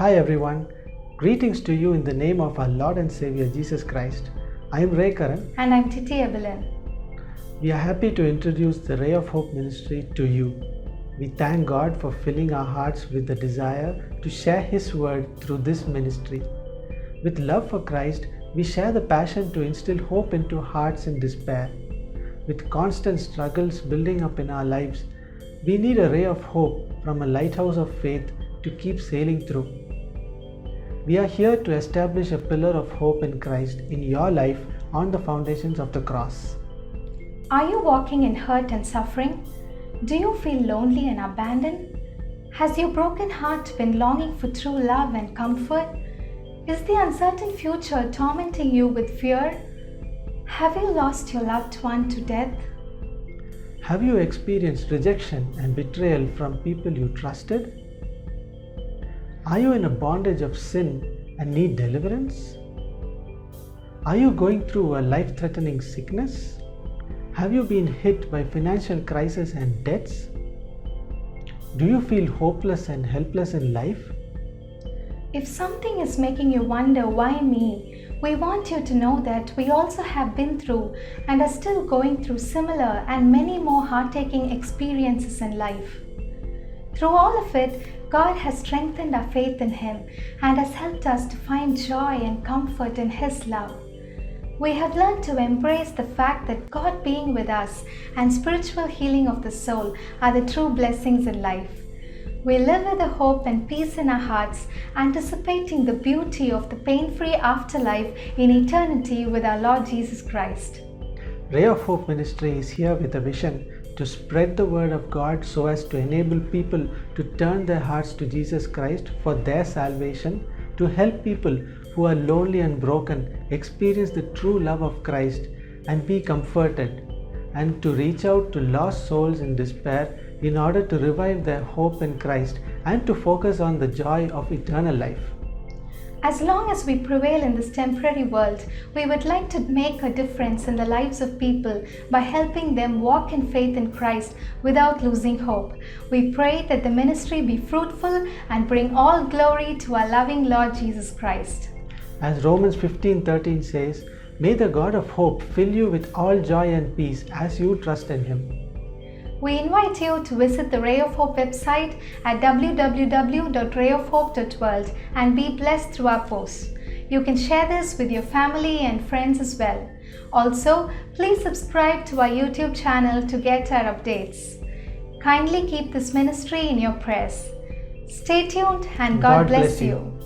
Hi everyone, greetings to you in the name of our Lord and Savior Jesus Christ. I am Ray Karan. And I'm Titi Evelyn. We are happy to introduce the Ray of Hope ministry to you. We thank God for filling our hearts with the desire to share His word through this ministry. With love for Christ, we share the passion to instill hope into hearts in despair. With constant struggles building up in our lives, we need a ray of hope from a lighthouse of faith to keep sailing through. We are here to establish a pillar of hope in Christ in your life on the foundations of the cross. Are you walking in hurt and suffering? Do you feel lonely and abandoned? Has your broken heart been longing for true love and comfort? Is the uncertain future tormenting you with fear? Have you lost your loved one to death? Have you experienced rejection and betrayal from people you trusted? Are you in a bondage of sin and need deliverance? Are you going through a life-threatening sickness? Have you been hit by financial crisis and debts? Do you feel hopeless and helpless in life? If something is making you wonder why me, we want you to know that we also have been through and are still going through similar and many more heart-aching experiences in life. Through all of it, God has strengthened our faith in Him and has helped us to find joy and comfort in His love. We have learned to embrace the fact that God being with us and spiritual healing of the soul are the true blessings in life. We live with a hope and peace in our hearts, anticipating the beauty of the pain-free afterlife in eternity with our Lord Jesus Christ. Ray of Hope Ministry is here with a vision to spread the word of God so as to enable people to turn their hearts to Jesus Christ for their salvation, to help people who are lonely and broken experience the true love of Christ and be comforted, and to reach out to lost souls in despair in order to revive their hope in Christ and to focus on the joy of eternal life. As long as we prevail in this temporary world, we would like to make a difference in the lives of people by helping them walk in faith in Christ without losing hope. We pray that the ministry be fruitful and bring all glory to our loving Lord Jesus Christ. As Romans 15:13 says, "May the God of hope fill you with all joy and peace as you trust in Him." We invite you to visit the Ray of Hope website at www.rayofhope.world and be blessed through our posts. You can share this with your family and friends as well. Also, please subscribe to our YouTube channel to get our updates. Kindly keep this ministry in your prayers. Stay tuned and God bless you.